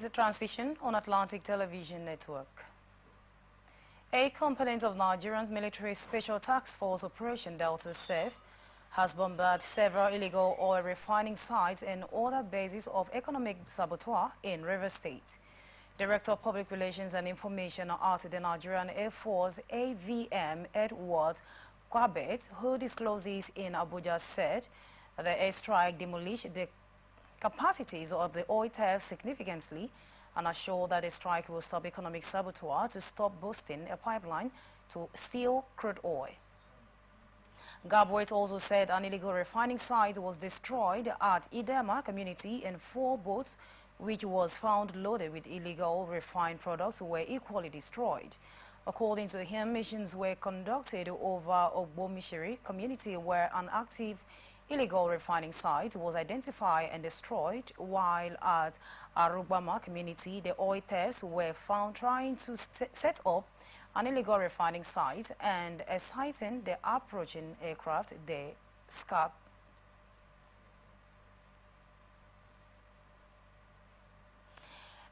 the transition on Atlantic Television Network. A component of Nigeria's military special task force Operation Delta Safe has bombarded several illegal oil refining sites and other bases of economic saboteur in Rivers State. Director of Public Relations and Information at the Nigerian Air Force AVM Edward Kwabet, who disclosed this in Abuja, said the airstrike demolished the capacities of the oil theft significantly and assured that the strike will stop economic saboteur to stop boosting a pipeline to steal crude oil. Gabwet also said an illegal refining site was destroyed at Idema community and 4 boats which was found loaded with illegal refined products were equally destroyed. According to him, missions were conducted over Ogbomishiri community where an active illegal refining site was identified and destroyed, while at Arubama community, the oil thefts were found trying to set up an illegal refining site and sighting the approaching aircraft, the SCAP.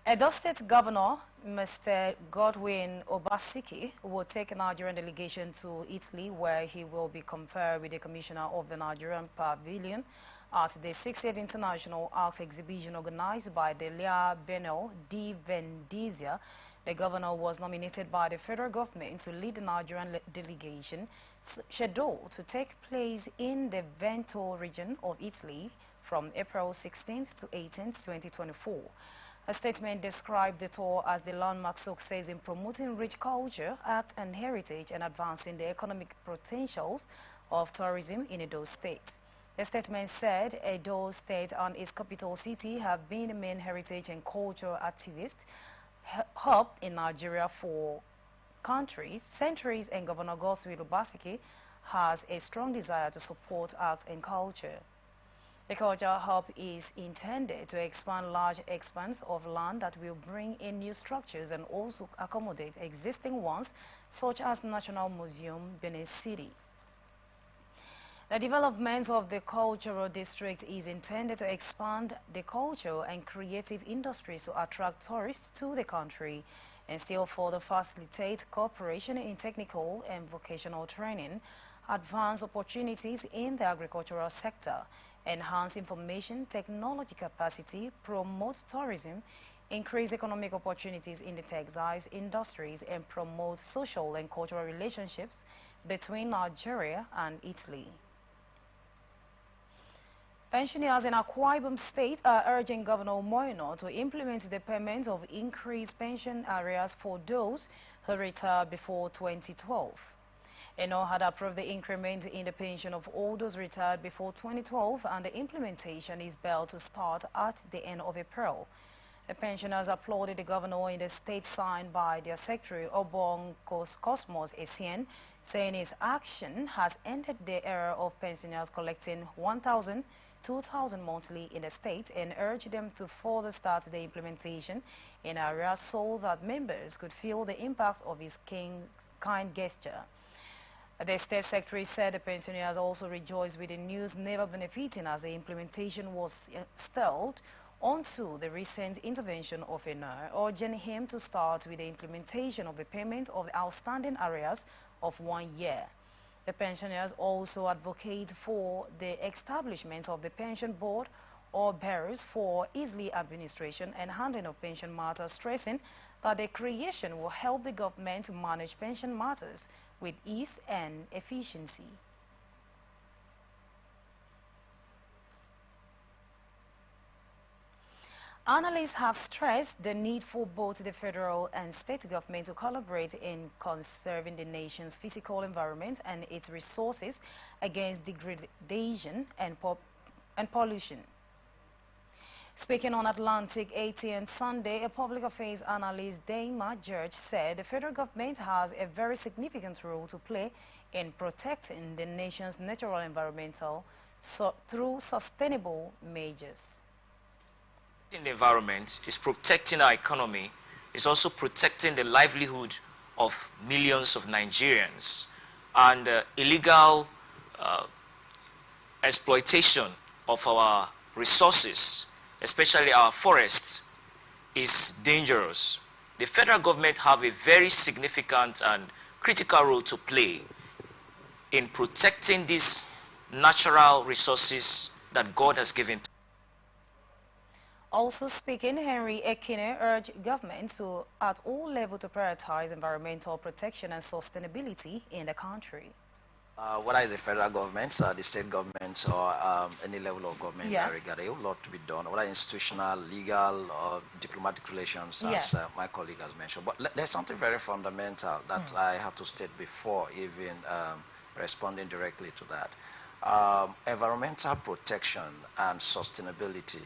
Edo State Governor, Mr. Godwin Obaseki, will take a Nigerian delegation to Italy, where he will be conferred with the Commissioner of the Nigerian Pavilion at the 60th International Art Exhibition organized by the Lia Benel di Vendizia. The governor was nominated by the federal government to lead the Nigerian delegation, scheduled to take place in the Veneto region of Italy from April 16th to 18th, 2024. A statement described the tour as the landmark success in promoting rich culture, art and heritage and advancing the economic potentials of tourism in Edo State. The statement said Edo State and its capital city have been the main heritage and cultural activist hub in Nigeria for centuries, and Governor Godwin Obaseki has a strong desire to support art and culture. The cultural hub is intended to expand large expanse of land that will bring in new structures and also accommodate existing ones, such as National Museum, Benin City. The development of the cultural district is intended to expand the cultural and creative industries to attract tourists to the country and still further facilitate cooperation in technical and vocational training, advance opportunities in the agricultural sector, enhance information technology capacity, promote tourism, increase economic opportunities in the textiles industries, and promote social and cultural relationships between Nigeria and Italy. Pensioners in Akwa Ibom State are urging Governor Moino to implement the payment of increased pension areas for those who retired before 2012. Eno had approved the increment in the pension of all those retired before 2012, and the implementation is billed to start at the end of April. The pensioners applauded the governor in the state signed by their secretary, Obong Cosmos Essien, saying his action has ended the era of pensioners collecting 1,000, 2,000 monthly in the state, and urged them to further start the implementation in areas so that members could feel the impact of his kind gesture. The State Secretary said the pensioners also rejoiced with the news, never benefiting as the implementation was stalled onto the recent intervention of ENER, urging him to start with the implementation of the payment of the outstanding arrears of 1 year. The pensioners also advocate for the establishment of the pension board or bearers for easy administration and handling of pension matters, stressing that the creation will help the government manage pension matters with ease and efficiency. Analysts have stressed the need for both the federal and state government to collaborate in conserving the nation's physical environment and its resources against degradation and pollution. Speaking on Atlantic 18th Sunday, a public affairs analyst, Dama George, said the federal government has a very significant role to play in protecting the nation's natural environmental through sustainable measures. The environment is protecting our economy, is also protecting the livelihood of millions of Nigerians, and illegal exploitation of our resources, especially our forests, is dangerous. The federal government have a very significant and critical role to play in protecting these natural resources that God has given. Also speaking, Henry Ekine urged government to, at all levels, to prioritize environmental protection and sustainability in the country. Whether it's the federal government, the state government, or any level of government in that regard, a whole lot to be done, whether institutional, legal, or diplomatic relations, as my colleague has mentioned. But there's something very fundamental that I have to state before even responding directly to that. Environmental protection and sustainability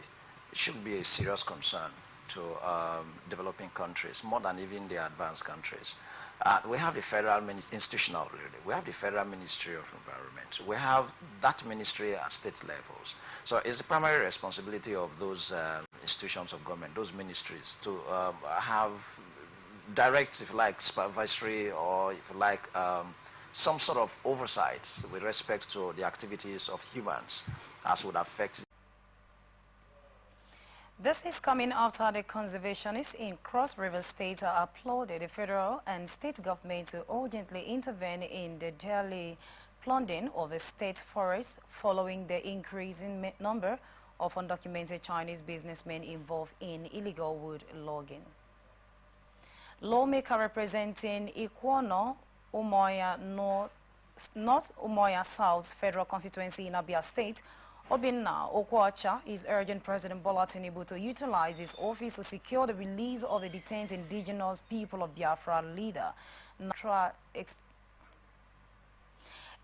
should be a serious concern to developing countries, more than even the advanced countries. We have the federal institutional, really. We have the Federal Ministry of Environment. We have that ministry at state levels. So it's the primary responsibility of those institutions of government, those ministries, to have direct, if you like, supervisory, or if you like, some sort of oversight with respect to the activities of humans as would affect. This is coming after the conservationists in Cross River State applauded the federal and state government to urgently intervene in the daily plundering of the state forests following the increasing number of undocumented Chinese businessmen involved in illegal wood logging. Lawmaker representing Ikono Umoya North Umoya South Federal Constituency in Abia State, Obinna Okwacha, is urging President Bola Tinubu to utilize his office to secure the release of the detained indigenous people of Biafra leader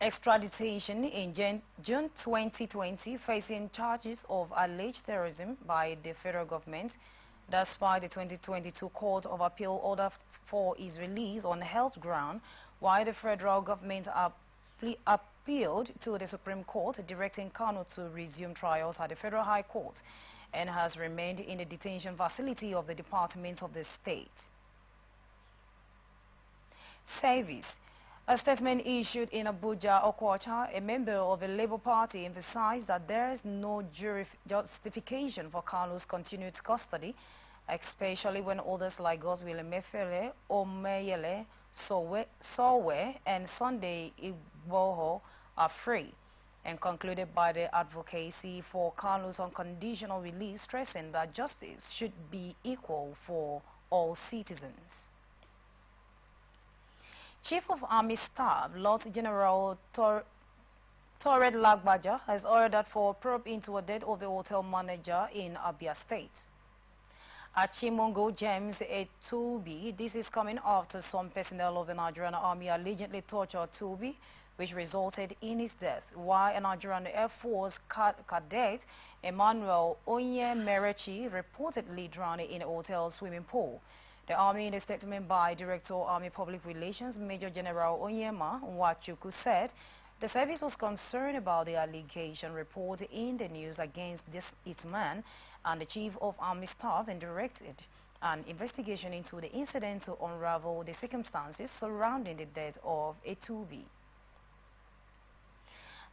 extradition in June 2020, facing charges of alleged terrorism by the federal government. That's why the 2022 Court of Appeal ordered for his release on health ground, while the federal government appealed to the Supreme Court, directing Kanu to resume trials at the Federal High Court, and has remained in the detention facility of the Department of the State. Service. A statement issued in Abuja, Okwacha, a member of the Labour Party, emphasized that there is no justification for Kanu's continued custody, especially when others like Goswile Mefele, Omeyele, Sowe, and Sunday Igboho are free, and concluded by the advocacy for Kanu's unconditional release, stressing that justice should be equal for all citizens. Chief of Army Staff, Lord General Torred Lagbaja, has ordered for a probe into the death of the hotel manager in Abia State. Achimongo James Etubi, this is coming after some personnel of the Nigerian Army allegedly tortured Tubi, which resulted in his death, while a Nigerian Air Force cadet, Emmanuel Onye Merechi, reportedly drowned in a hotel swimming pool. The Army, in a statement by Director Army Public Relations, Major General Onyema Nwachuku, said the service was concerned about the allegation reported in the news against its man, and the Chief of Army Staff and directed an investigation into the incident to unravel the circumstances surrounding the death of Etubi.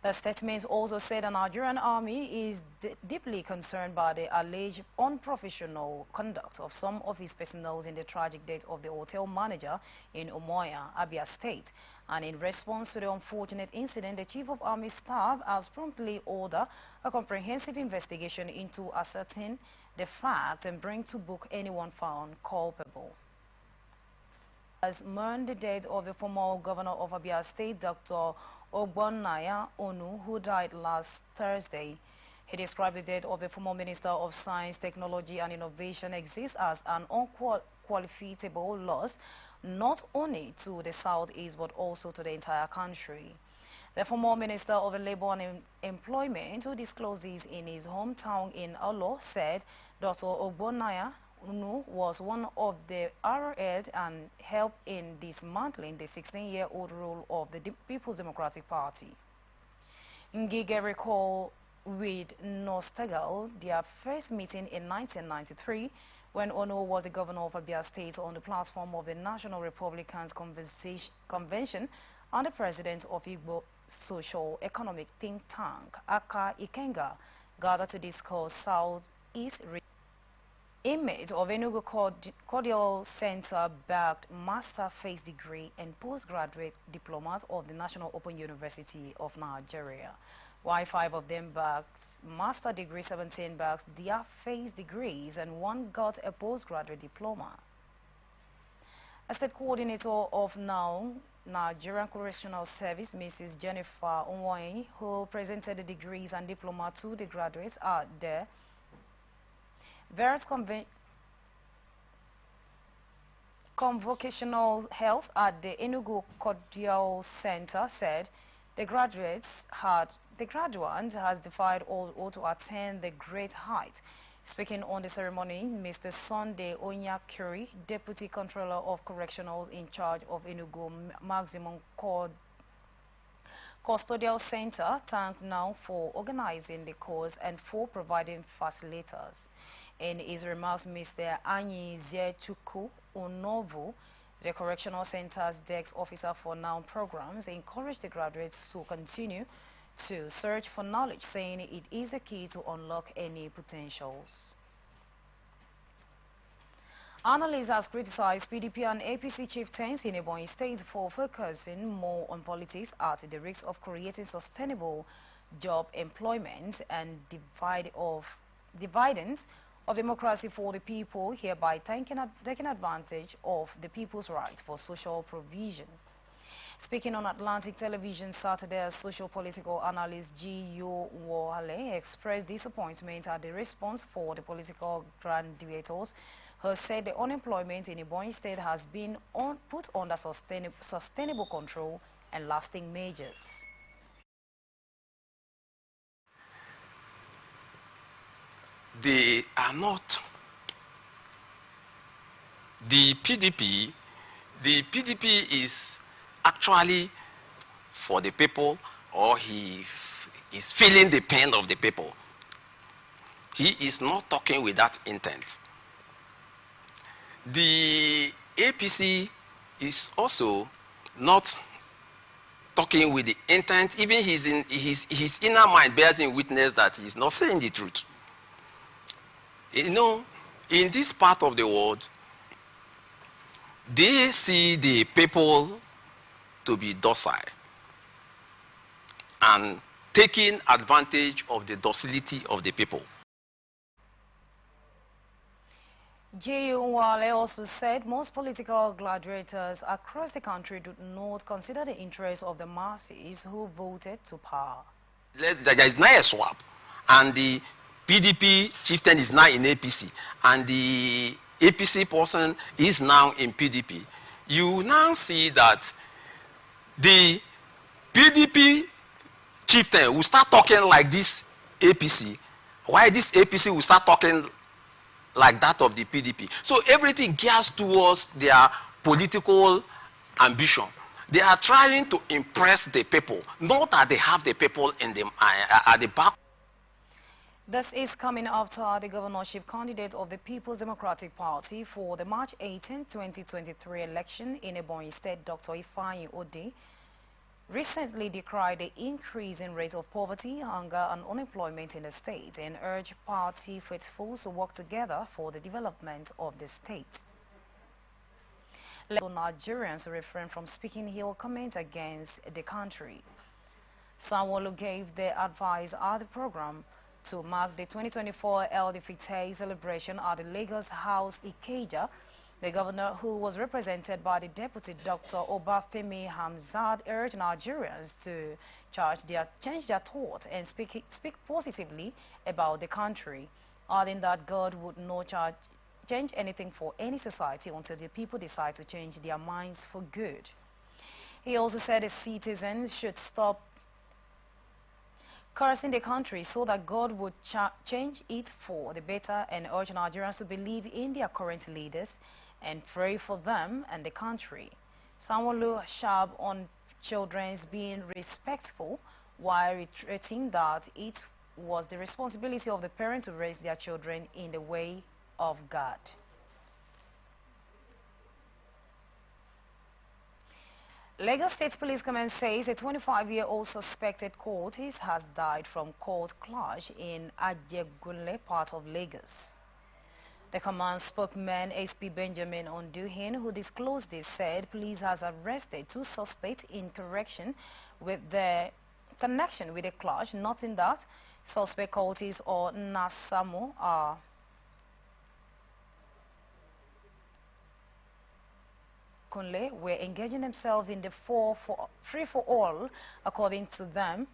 The statement also said the Nigerian Army is deeply concerned by the alleged unprofessional conduct of some of its personnel in the tragic death of the hotel manager in Umuahia, Abia State. And in response to the unfortunate incident, the Chief of Army Staff has promptly ordered a comprehensive investigation into ascertain the fact and bring to book anyone found culpable. Has mourned the death of the former governor of Abia State, Dr. Ogbonnaya Onu, who died last Thursday. He described the death of the former Minister of Science, Technology and Innovation exists as an unqualifiable loss, not only to the Southeast but also to the entire country. The former Minister of Labour and Employment, who disclosed this in his hometown in Olo, said Dr. Ogbonnaya Onu was one of the arrowhead and helped in dismantling the 16-year-old rule of the People's Democratic Party. Ngige recalled with nostalgia their first meeting in 1993 when Onu was the governor of Abia State on the platform of the National Republicans Convention and the president of Igbo Social Economic Think Tank, Aka Ikenga, gathered to discuss Southeast Inmates of Enugu Cordial Center-backed master phase degree and postgraduate diplomas of the National Open University of Nigeria. While 5 of them backed master degree, 17 backed their phase degrees, and 1 got a postgraduate diploma. A state coordinator of now Nigerian Correctional Service, Mrs. Jennifer Onwai, who presented the degrees and diploma to the graduates at the various convocational health at the Enugu Cordial Center, said the graduates has defied all odds to attain the great height. Speaking on the ceremony, Mr. Sunday Onyakiri, Deputy Controller of Correctionals in charge of Enugu Maximum Custodial Center, thanked now for organizing the course and for providing facilitators. In his remarks, Mr. Anyi Zechuku Onovu, the Correctional Center's desk officer for NOW programs, encouraged the graduates to continue to search for knowledge, saying it is a key to unlock any potentials. Analysts have criticized PDP and APC chieftains in Ebonyi State for focusing more on politics at the risk of creating sustainable job employment and dividends of democracy for the people, hereby taking advantage of the people's rights for social provision. Speaking on Atlantic Television Saturday, social-political analyst G.U. Wohale expressed disappointment at the response for the political graduates, who said the unemployment in Ebonyi State has been put under sustainable control and lasting measures. They are not. The PDP is actually for the people, or he is feeling the pain of the people. He is not talking with that intent. The APC is also not talking with the intent. Even his inner mind bears in witness that he is not saying the truth. You know, in this part of the world, they see the people to be docile and taking advantage of the docility of the people. J.U. Nwale also said most political gladiators across the country do not consider the interests of the masses who voted to power. There is now a swap, and the PDP chieftain is now in APC, and the APC person is now in PDP. You now see that the PDP chieftain will start talking like this APC, while this APC will start talking like that of the PDP. So everything gears towards their political ambition. They are trying to impress the people, not that they have the people in the, at the back. This is coming after the governorship candidate of the People's Democratic Party for the March 18, 2023 election in Ebonyi State, Dr. Ifeanyi Ode, recently decried the increase in rate of poverty, hunger and unemployment in the state and urged party faithfuls to work together for the development of the state. Nigerians refrain from speaking ill comment against the country. Sanwo-Olu gave the advice at the program to mark the 2024 El Fitay celebration at the Lagos House Ikeja. The governor, who was represented by the deputy Dr. Obafemi Hamzat, urged Nigerians to change their thought and speak positively about the country, adding that God would not change anything for any society until the people decide to change their minds for good. He also said the citizens should stop cursing the country so that God would change it for the better, and urged Nigerians to believe in their current leaders and pray for them and the country. Sanwo-Olu sharp on children's being respectful, while reiterating that it was the responsibility of the parents to raise their children in the way of God. Lagos State Police Command says a 25-year-old suspected cultist has died from cold clash in Ajegunle, part of Lagos. The command spokesman, SP Benjamin Onduhin, who disclosed this, said police has arrested 2 suspects in connection with the clash, noting that suspect cultists or Nasamu are Kunle were engaging themselves in the free-for-all, according to them.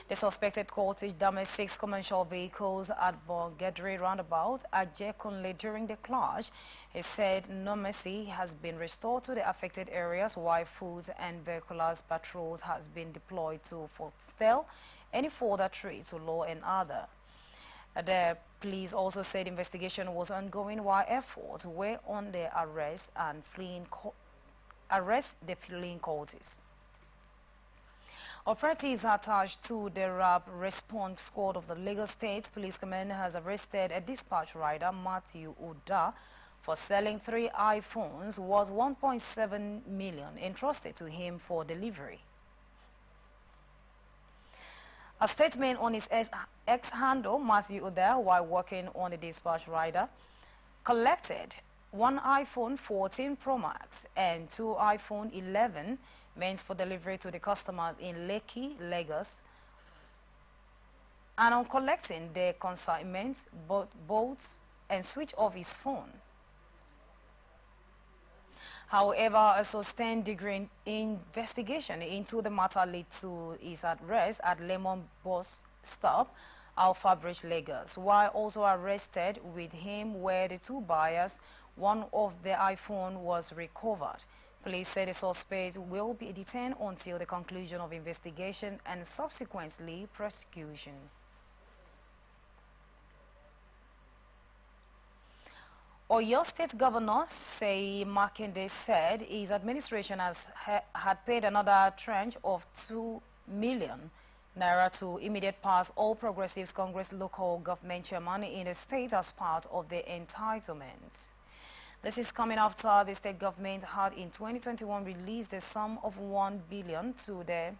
The suspected cultists damaged 6 commercial vehicles at Bongedre roundabout at Jekunle during the clash. He said no mercy has been restored to the affected areas, while food and vehicular patrols has been deployed to forestall any further threat to law and order. The police also said investigation was ongoing while efforts were on the arrest the fleeing cultists. Operatives attached to the RAP response squad of the Lagos State Police Command has arrested a dispatch rider, Matthew Uda, for selling 3 iPhones worth 1.7 million entrusted to him for delivery. A statement on his X handle, Matthew Uda, while working on the dispatch rider, collected 1 iPhone 14 Pro Max and 2 iPhone 11 meant for delivery to the customers in Lekki, Lagos. And on collecting the consignments, bolts and switch off his phone. However, a sustained degree investigation into the matter led to his arrest at Lemon Bus Stop, Alpha Bridge, Lagos. While also arrested with him were the 2 buyers, one of the iPhone was recovered. Police said the suspect will be detained until the conclusion of investigation and subsequently prosecution. Oyo State Governor Seyi Makinde said his administration had paid another tranche of 2 million naira to immediate pass All Progressives Congress local government chairman in the state as part of the entitlements. This is coming after the state government had in 2021 released a sum of 1 billion to the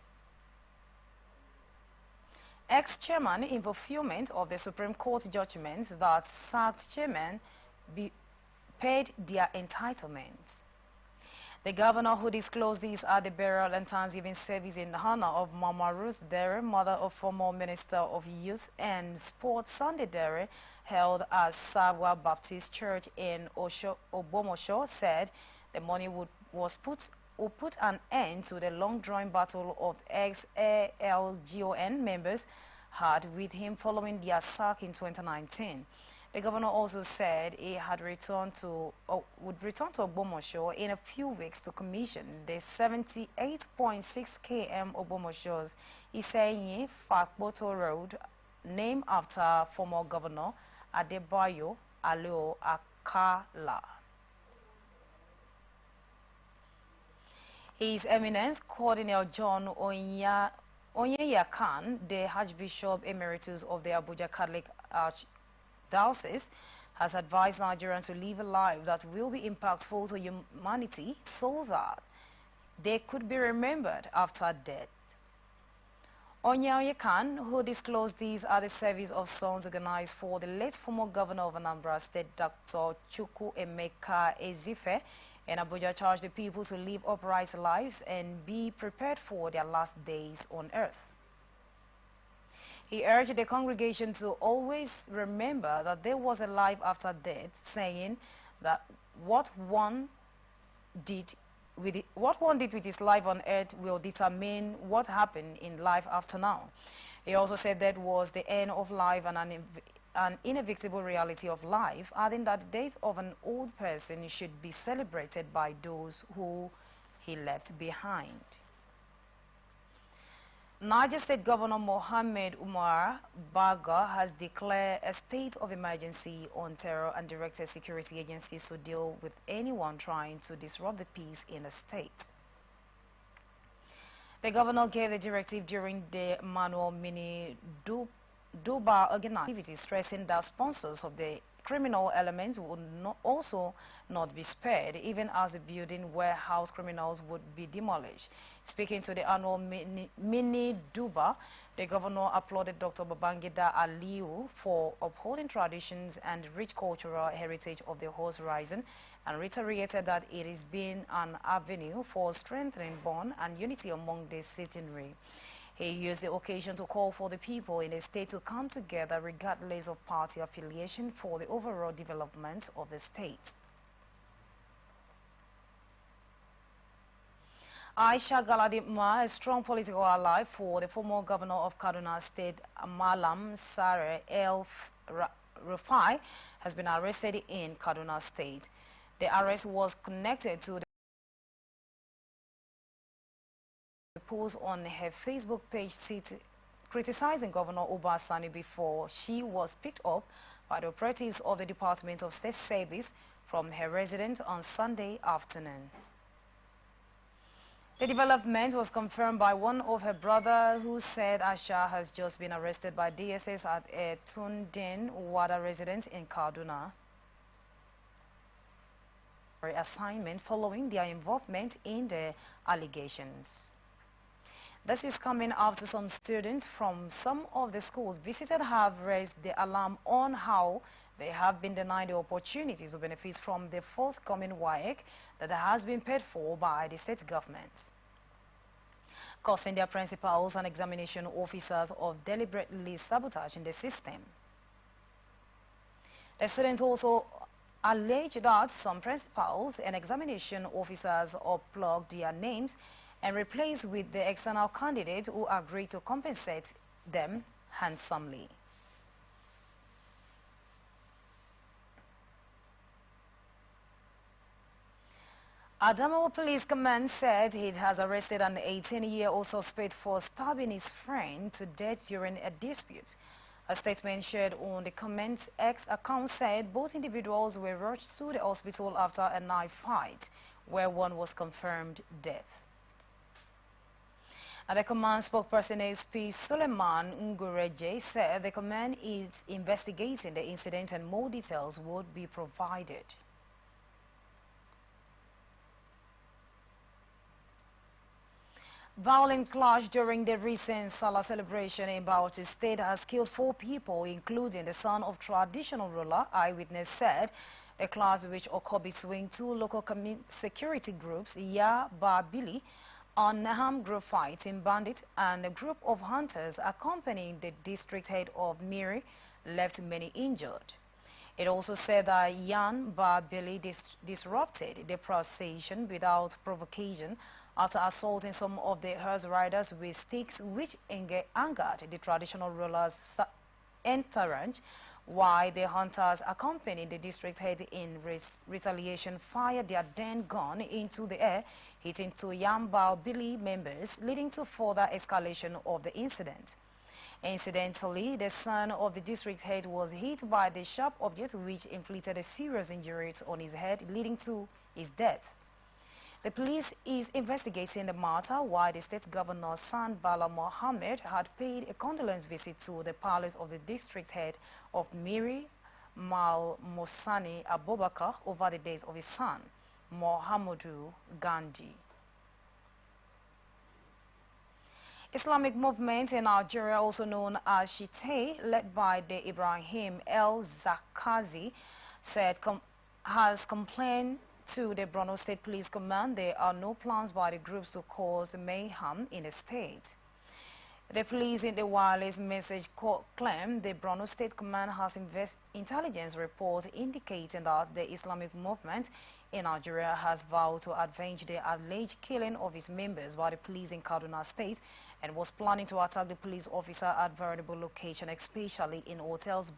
ex-chairman in fulfillment of the Supreme Court judgments that sacked chairman paid their entitlements. The governor, who disclosed this at the burial and Thanksgiving service in honor of Mama Ruth Dere, mother of former Minister of Youth and Sports Sunday Dere, held at Sabwa Baptist Church in Obomosho, said the money would put an end to the long-drawn battle of ex-ALGON members had with him following their sack in 2019. The governor also said he had would return to Obomosho in a few weeks to commission the 78.6 km Obomosho's Isenyi Fakboto Road, named after former governor Adebayo Aleo Akala. His Eminence Cardinal John Onyeyakan, the Archbishop Emeritus of the Abuja Catholic Archdiocese, has advised Nigerians to live a life that will be impactful to humanity so that they could be remembered after death. Onyeyakan, who disclosed these at the service of songs organized for the late former governor of Anambra State, Dr. Chukwu Emeka Ezife, in Abuja, charged the people to live upright lives and be prepared for their last days on earth. He urged the congregation to always remember that there was a life after death, saying that what one did with his life on earth will determine what happened in life after now. He also said that was the end of life and an inevitable reality of life, adding that the death of an old person should be celebrated by those who he left behind. Niger State Governor Mohammed Umar Baga has declared a state of emergency on terror and directed security agencies to deal with anyone trying to disrupt the peace in the state. The governor gave the directive during the Manual Mini Duba organized activities, stressing that sponsors of the criminal elements would also not be spared, even as the building where house criminals would be demolished. Speaking to the annual mini Duba, the governor applauded Dr. Babangida Aliu for upholding traditions and rich cultural heritage of the horse rising, and reiterated that it is being an avenue for strengthening bond and unity among the citizenry. He used the occasion to call for the people in the state to come together regardless of party affiliation for the overall development of the state. Aisha Galadima, a strong political ally for the former governor of Kaduna State, Malam Sare El Rufai, has been arrested in Kaduna State. The arrest was connected to the post on her Facebook page criticizing Governor Obasani before she was picked up by the operatives of the Department of State Service from her residence on Sunday afternoon. The development was confirmed by one of her brother, who said Asha has just been arrested by DSS at a Tundin Wada residence in Kaduna. Assignment following their involvement in the allegations. This is coming after some students from some of the schools visited have raised the alarm on how they have been denied the opportunities to benefit from the forthcoming WAEC that has been paid for by the state government, causing their principals and examination officers of deliberately sabotaging the system. The students also alleged that some principals and examination officers unplugged their names and replaced with the external candidate who agreed to compensate them handsomely. Adamawa Police Command said it has arrested an 18-year-old suspect for stabbing his friend to death during a dispute. A statement shared on the command's X account said both individuals were rushed to the hospital after a knife fight, where one was confirmed dead. And the command spokesperson SP Suleiman Ngureje said the command is investigating the incident and more details would be provided. Violent clash during the recent Salah celebration in Bauchi State has killed 4 people, including the son of traditional ruler. Eyewitness said a clash which occurred between 2 local security groups, Ya Babili, on Naham Group fighting bandit, and a group of hunters accompanying the district head of Miri, left many injured. It also said that Yan Babili disrupted the procession without provocation after assaulting some of the horse riders with sticks, which angered the traditional rulers' entourage, while the hunters accompanying the district head in retaliation fired their den gun into the air, hitting 2 Yambao Billy members, leading to further escalation of the incident. Incidentally, the son of the district head was hit by the sharp object, which inflicted a serious injury on his head, leading to his death. The police is investigating the matter, while the state governor San Bala Mohammed had paid a condolence visit to the palace of the district head of Miri, Mal Mosani Abubakar, over the death of his son, Mohammedu Gandhi. Islamic movement in Nigeria, also known as Shite, led by the Ibrahim El Zakazi, has complained to the Borno State Police Command there are no plans by the groups to cause mayhem in the state. The police in the wireless message claimed the Borno State Command has intelligence reports indicating that the Islamic movement in Nigeria has vowed to avenge the alleged killing of its members by the police in Kaduna State and was planning to attack the police officer at vulnerable locations, especially in hotels,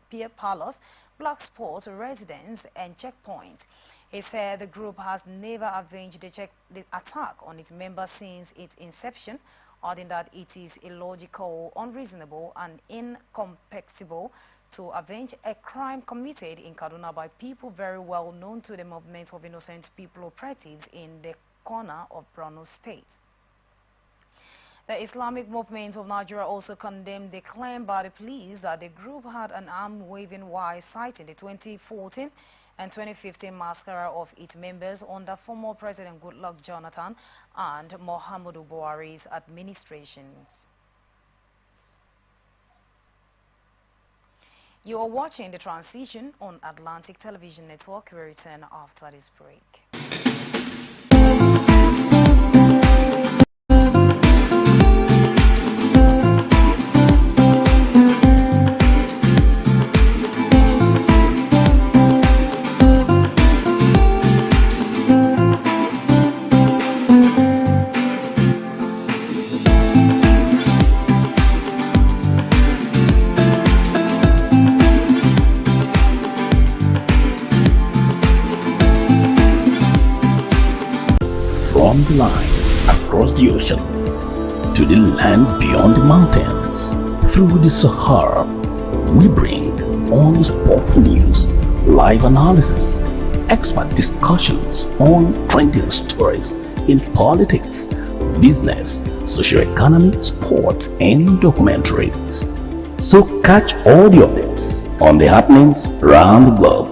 beer parlors, black spots, residents, and checkpoints. He said the group has never avenged the attack on its members since its inception, adding that it is illogical, unreasonable, and incomprehensible to avenge a crime committed in Kaduna by people very well known to the movement of innocent people operatives in the corner of Borno State. The Islamic Movement of Nigeria also condemned the claim by the police that the group had an arm waving while citing the 2014 and 2015 massacre of its members under former President Goodluck Jonathan and Muhammadu Buhari's administrations. You are watching The Transition on Atlantic Television Network. We return after this break. From the line across the ocean to the land beyond the mountains, through the Sahara, we bring on-spot news, live analysis, expert discussions on trending stories in politics, business, socio-economy, sports, and documentaries. So catch all the updates on the happenings around the globe.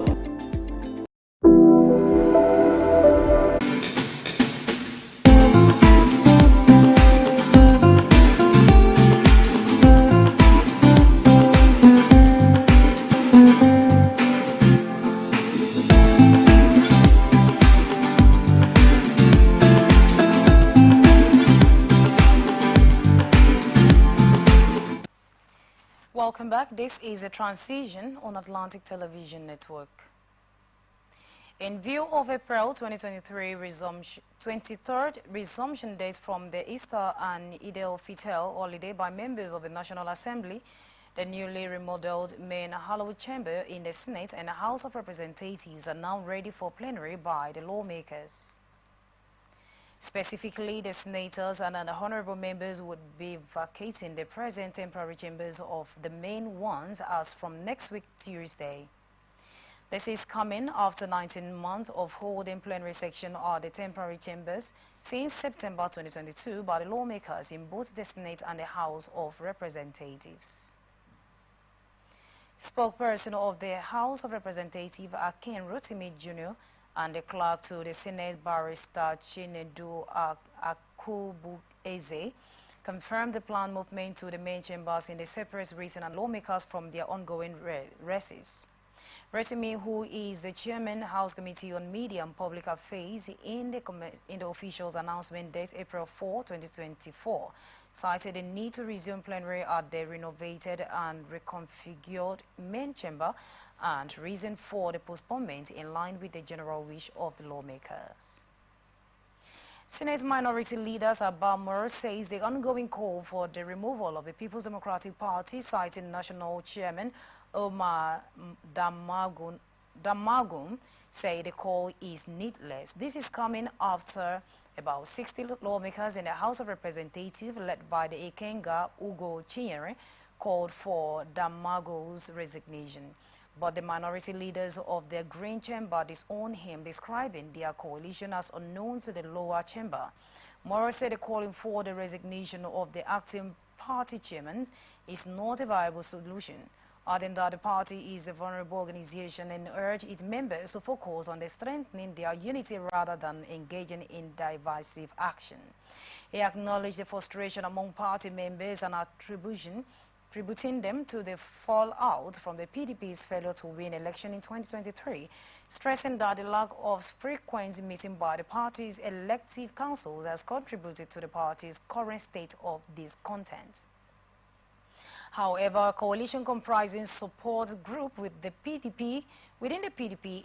Welcome back. This is a transition on Atlantic Television Network. In view of April 2023 23rd resumption date from the Easter and Eid al-Fitr holiday by members of the National Assembly, the newly remodeled main Hallowed Chamber in the Senate and the House of Representatives are now ready for plenary by the lawmakers. Specifically, the senators and the honorable members would be vacating the present temporary chambers of the main ones as from next week Tuesday. This is coming after 19 months of holding plenary session at the temporary chambers since September 2022 by the lawmakers in both the Senate and the House of Representatives. Spokesperson of the House of Representatives, Akin Rotimi Jr., and the clerk to the Senate, Barrister Chinedu Akubueze, confirmed the planned movement to the main chambers in the separate region and lawmakers from their ongoing races. Rotimi, who is the chairman House Committee on Media and Public Affairs in the official's announcement date April 4, 2024, cited the need to resume plenary at the renovated and reconfigured main chamber and reason for the postponement in line with the general wish of the lawmakers. Senate Minority Leader Abamur says the ongoing call for the removal of the People's Democratic Party, citing National Chairman Omar Damagum, say the call is needless. This is coming after about 60 lawmakers in the House of Representatives, led by the Ikenga Ugo Chinyere, called for Damago's resignation. But the minority leaders of the Green Chamber disowned him, describing their coalition as unknown to the lower chamber. Morris said the calling for the resignation of the acting party chairman is not a viable solution, adding that the party is a vulnerable organization and urged its members to focus on strengthening their unity rather than engaging in divisive action. He acknowledged the frustration among party members and attributing them to the fallout from the PDP's failure to win election in 2023, stressing that the lack of frequent meeting by the party's elective councils has contributed to the party's current state of discontent. However, a coalition comprising support group within the PDP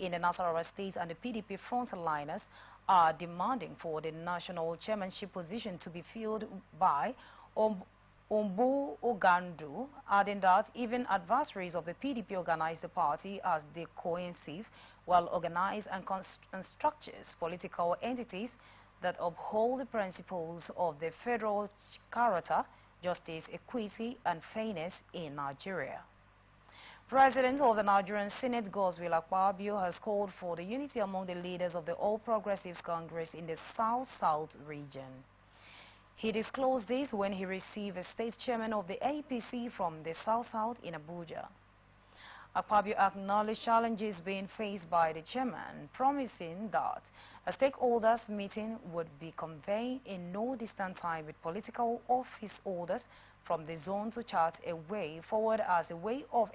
in the Nasarawa state and the PDP frontliners are demanding for the national chairmanship position to be filled by Ombu Ogandu, adding that even adversaries of the PDP organize the party as the cohesive, well-organized and structured political entities that uphold the principles of the federal character, justice, equity, and fairness in Nigeria. President of the Nigerian Senate, Godswill Akpabio, has called for the unity among the leaders of the All Progressives Congress in the South-South region. He disclosed this when he received a state chairman of the APC from the South in Abuja. Akpabio acknowledged challenges being faced by the chairman, promising that a stakeholders meeting would be convened in no distant time with political office holders from the zone to chart a way forward as a way of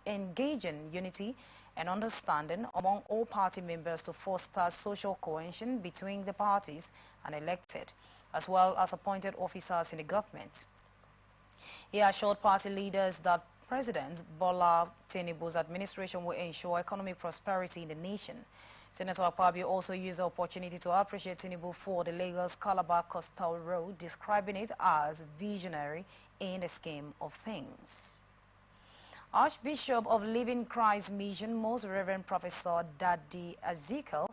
engaging unity and understanding among all party members to foster social cohesion between the parties and elected, as well as appointed officers in the government. He assured party leaders that President Bola Tinubu's administration will ensure economic prosperity in the nation. Senator Akpabio also used the opportunity to appreciate Tinubu for the Lagos-Calabar Coastal Road, describing it as visionary in the scheme of things. Archbishop of Living Christ Mission, Most Reverend Professor Daddy Ezekiah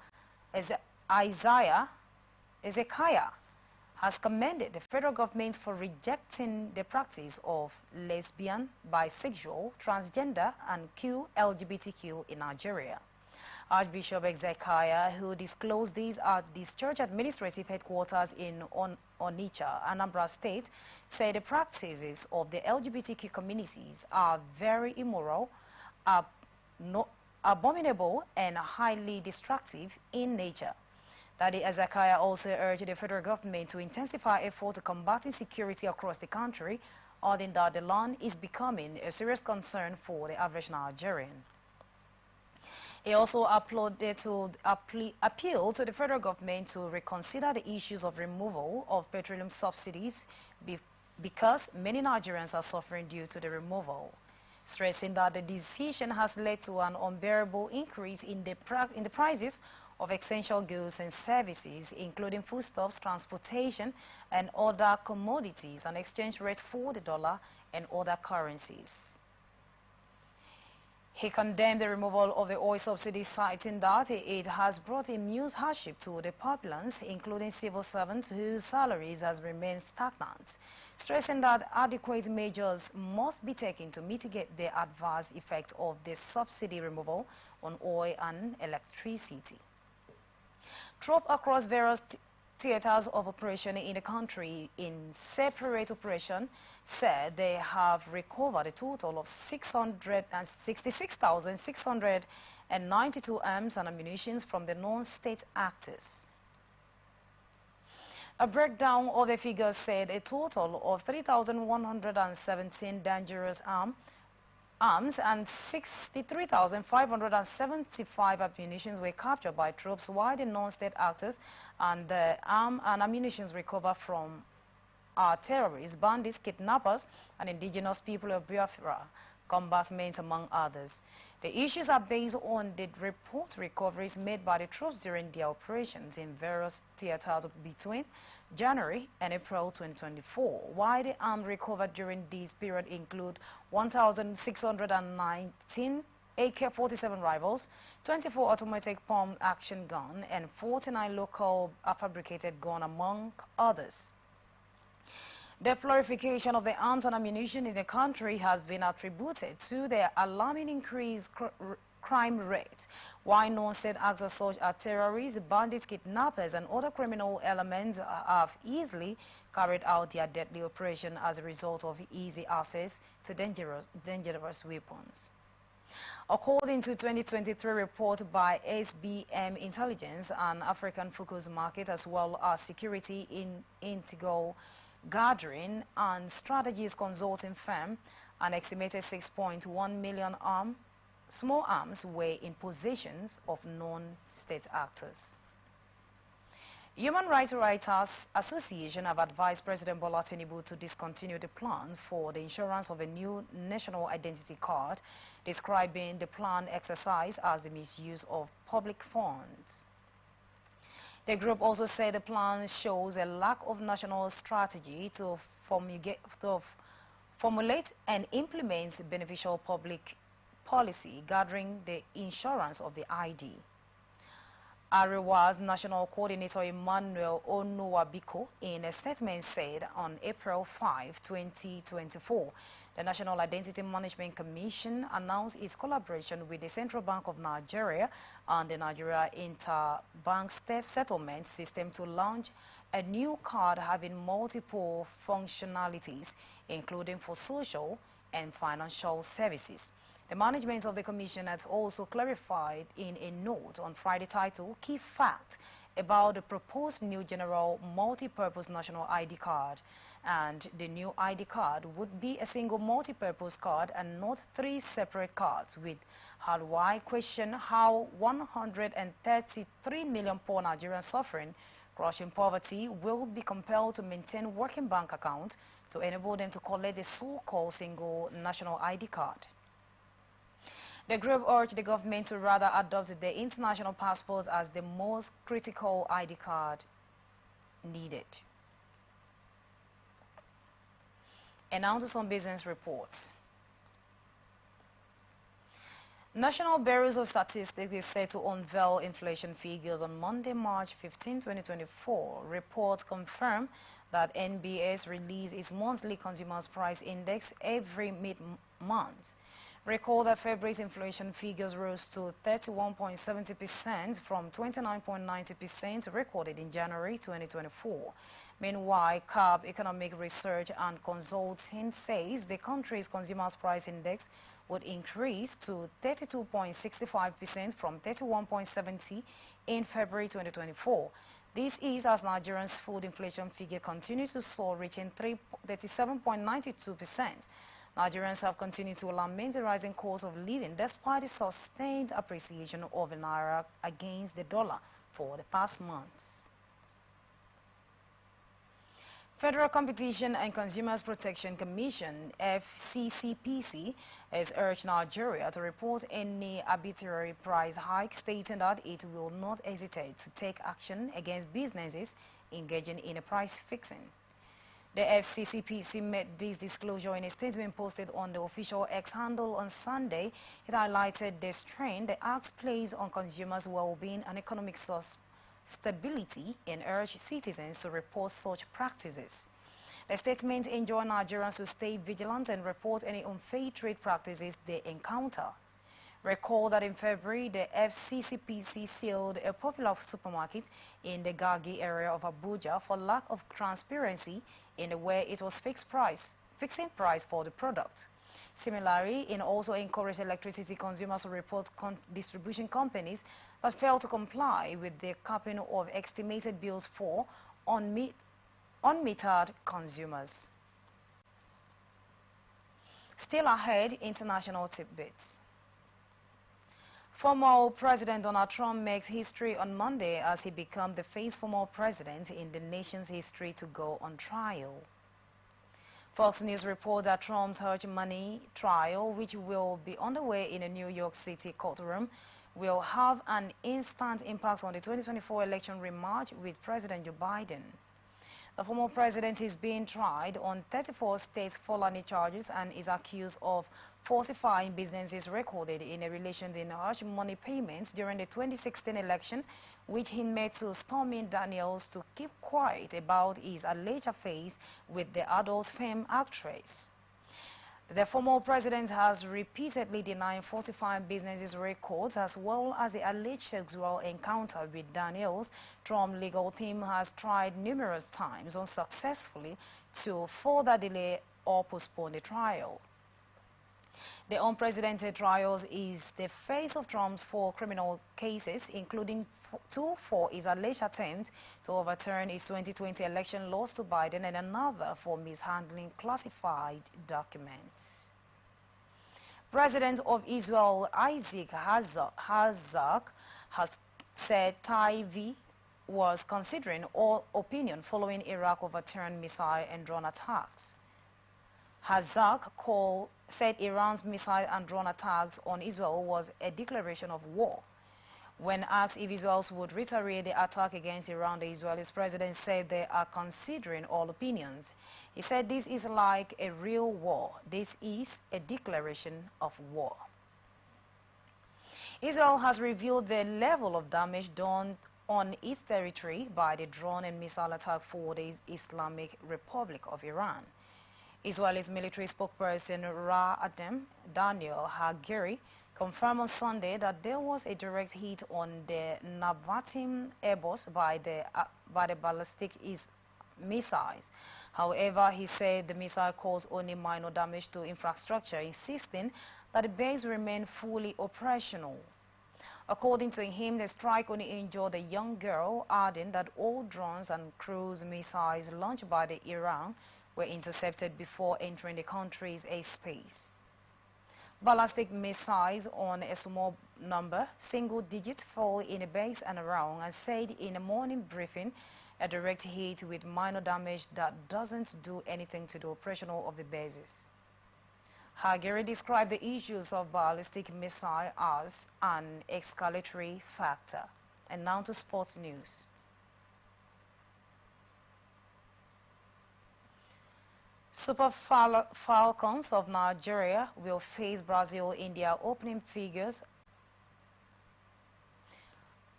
has commended the federal government for rejecting the practice of lesbian, bisexual, transgender, and LGBTQ in Nigeria. Archbishop Ezekiah, who disclosed these at this church administrative headquarters in Onitsha, Anambra State, said the practices of the LGBTQ communities are very immoral, abominable, and highly destructive in nature. Daddy Ezekiah also urged the federal government to intensify efforts to combat insecurity across the country, adding that the land is becoming a serious concern for the average Nigerian. He also appealed to the federal government to reconsider the issues of removal of petroleum subsidies because many Nigerians are suffering due to the removal, stressing that the decision has led to an unbearable increase in the prices of essential goods and services, including foodstuffs, transportation, and other commodities, and exchange rates for the dollar and other currencies. He condemned the removal of the oil subsidy, citing that it has brought immense hardship to the populace, including civil servants whose salaries has remained stagnant, stressing that adequate measures must be taken to mitigate the adverse effects of the subsidy removal on oil and electricity. Troops across various theaters of operation in the country in separate operation said they have recovered a total of 666,692 arms and ammunition from the non-state actors. A breakdown of the figures said a total of 3,117 dangerous arms and 63,575 ammunition were captured by troops, while the non-state actors and the arms and ammunition recovered from terrorists, bandits, kidnappers, and indigenous people of Biafra combatants, among others. The issues are based on the report recoveries made by the troops during their operations in various theaters between January and April 2024, while the arms recovered during this period include 1,619 AK-47 rifles, 24 automatic pump-action gun, and 49 local fabricated gun, among others. The proliferation of the arms and ammunition in the country has been attributed to the alarming increased crime rate, while non-state actors such as terrorists, bandits, kidnappers, and other criminal elements have easily carried out their deadly operation as a result of easy access to dangerous weapons. According to 2023 report by SBM Intelligence and African Focus Market, as well as Security in Integral Gathering and Strategies Consulting Firm, an estimated 6.1 million small arms were in possessions of non-state actors. Human Rights Writers Association have advised President Bola Tinubu to discontinue the plan for the insurance of a new national identity card, describing the plan exercise as the misuse of public funds. The group also said the plan shows a lack of national strategy to formulate and implement beneficial public policy gathering the insurance of the ID. Arewa's National Coordinator Emmanuel Onuwabiko, in a statement, said on April 5, 2024, the National Identity Management Commission announced its collaboration with the Central Bank of Nigeria and the Nigeria Interbank Settlement System to launch a new card having multiple functionalities, including for social and financial services. The management of the Commission has also clarified in a note on Friday titled Key Fact about the proposed new general multi-purpose national ID card. And the new ID card would be a single multi-purpose card and not 3 separate cards, with how do I question how 133 million poor Nigerians suffering crushing poverty will be compelled to maintain working bank accounts to enable them to collect the so-called single national ID card. The group urged the government to rather adopt the international passport as the most critical ID card needed. And now to some business reports. National Bureau of Statistics is set to unveil inflation figures on Monday, March 15, 2024. Reports confirm that NBS releases its monthly consumers price index every mid-month. Recall that February's inflation figures rose to 31.70% from 29.90% recorded in January 2024. Meanwhile, CAB Economic Research and Consulting says the country's consumers price index would increase to 32.65% from 31.70% in February 2024. This is as Nigerians' food inflation figure continues to soar, reaching 37.92%. Nigerians have continued to lament the rising cost of living despite the sustained appreciation of the naira against the dollar for the past months. Federal Competition and Consumers Protection Commission, FCCPC, has urged Nigeria to report any arbitrary price hike, stating that it will not hesitate to take action against businesses engaging in a price fixing. The FCCPC made this disclosure in a statement posted on the official X handle on Sunday. It highlighted the strain the act plays on consumers' well-being and economic stability and urged citizens to report such practices. The statement enjoined Nigerians to stay vigilant and report any unfair trade practices they encounter. Recall that in February, the FCCPC sealed a popular supermarket in the Gagi area of Abuja for lack of transparency in the way it was fixing price for the product. Similarly, it also encouraged electricity consumers to report distribution companies that failed to comply with the capping of estimated bills for unmetered consumers. Still ahead, international tidbits. Former President Donald Trump makes history on Monday as he becomes the first former president in the nation's history to go on trial. Fox News reports that Trump's hush money trial, which will be underway in a New York City courtroom, will have an instant impact on the 2024 election rematch with President Joe Biden. The former president is being tried on 34 state felony charges and is accused of falsifying businesses recorded in a relation in hush money payments during the 2016 election, which he made to Stormy Daniels to keep quiet about his alleged affairs with the adult film actress. The former president has repeatedly denied falsifying businesses' records as well as the alleged sexual encounter with Daniels. Trump's legal team has tried numerous times unsuccessfully to further delay or postpone the trial. The unprecedented trials is the face of Trump's 4 criminal cases, including 2 for his alleged attempt to overturn his 2020 election loss to Biden and another for mishandling classified documents. President of Israel Isaac Herzog has said Taiwan was considering all opinion following Iraq overturned missile and drone attacks. Herzog said Iran's missile and drone attacks on Israel was a declaration of war. When asked if Israel would retaliate the attack against Iran, the Israeli president said they are considering all opinions. He said this is like a real war. This is a declaration of war. Israel has revealed the level of damage done on its territory by the drone and missile attack for the Islamic Republic of Iran. Israel's military spokesperson Daniel Hagari confirmed on Sunday that there was a direct hit on the Navatim Airbus by the ballistic missiles. However, he said the missile caused only minor damage to infrastructure, insisting that the base remained fully operational. According to him, the strike only injured a young girl, adding that all drones and cruise missiles launched by the Iran were intercepted before entering the country's airspace. Ballistic missiles on a small number, single digits, fell in a base and around, and said in a morning briefing a direct hit with minor damage that doesn't do anything to the operational of the bases. Hageri described the issues of ballistic missile as an escalatory factor. And now to sports news. Super Falcons of Nigeria will face Brazil in their opening figures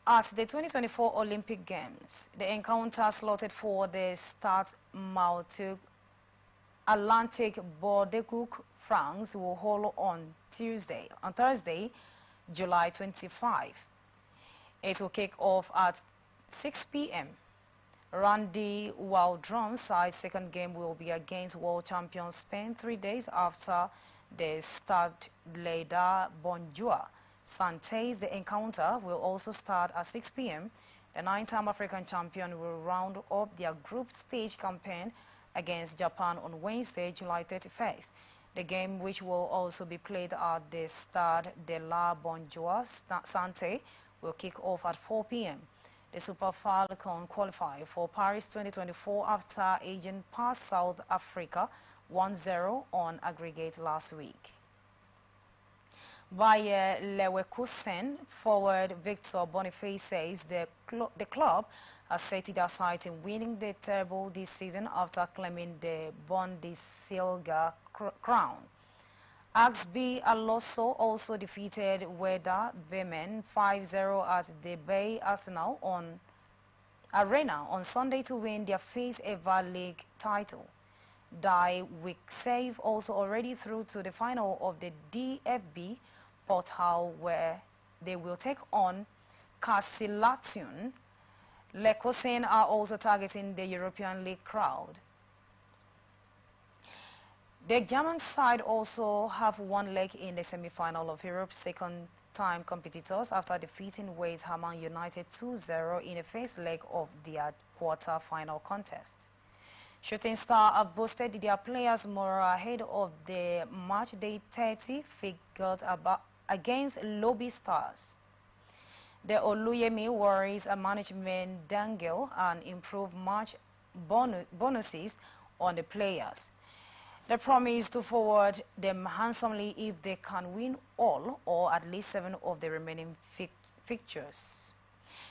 at the 2024 Olympic Games. The encounter slotted for the Stade Atlantic Bordeaux, France, will hold on Thursday, July 25. It will kick off at 6 p.m. Randy Waldrum's side's second game will be against world champion Spain 3 days after the Stade Lleida Bonjour. Santé's the encounter will also start at 6 p.m. The 9-time African champion will round up their group stage campaign against Japan on Wednesday, July 31st. The game, which will also be played at the Stade de la Bonjour Santé, will kick off at 4 p.m. The Super Falcon qualified for Paris 2024 after edging past South Africa 1-0 on aggregate last week. Bayer Leverkusen forward Victor Boniface says the club has set their sights in winning the treble this season after claiming the Bundesliga crown. Axby Alonso also defeated Werder Bremen 5-0 at the Bay Arsenal Arena on Sunday to win their first ever league title. Die Wicksave also already through to the final of the DFB Portal, where they will take on Castellation. Leverkusen are also targeting the European League crowd. The German side also have one leg in the semi-final of Europe's second-time competitors after defeating West Ham United 2-0 in the first leg of their quarter-final contest. Shooting Star have boosted their players' morale ahead of the match-day 30 fixture against Lobby Stars. The Oluyemi Warriors management dangle and improve match bonuses on the players. They promise to forward them handsomely if they can win all or at least 7 of the remaining fixtures.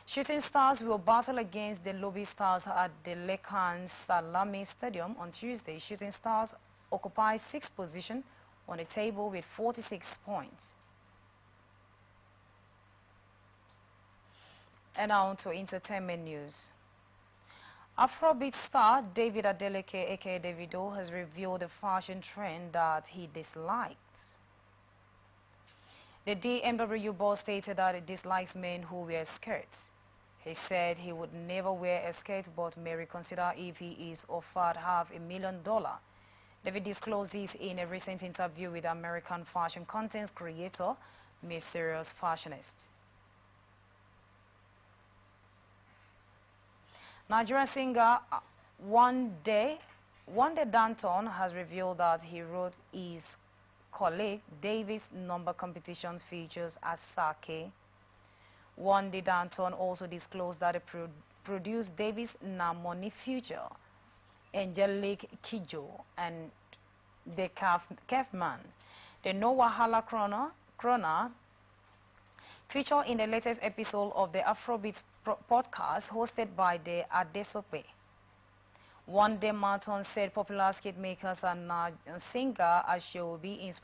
Shooting Stars will battle against the Lobby Stars at the Lekan Salami Stadium on Tuesday. Shooting Stars occupy 6th position on the table with 46 points. And now to entertainment news. Afrobeat star David Adeleke, aka Davido, has revealed a fashion trend that he dislikes. The DMW boss stated that he dislikes men who wear skirts. He said he would never wear a skirt but may reconsider if he is offered $500,000. David disclosed this in a recent interview with American fashion content creator, Mysterious Fashionist. Nigerian singer Wande Danton has revealed that he wrote his colleague Davis' number competitions features as Sake. Wande Danton also disclosed that he produced Davis' Namoni Future, Angelique Kidjo, and the Kefman. The No Wahala Krona featured in the latest episode of the Afrobeats podcast hosted by the Adesope. One day Martin said popular skate makers and singer as she will be inspired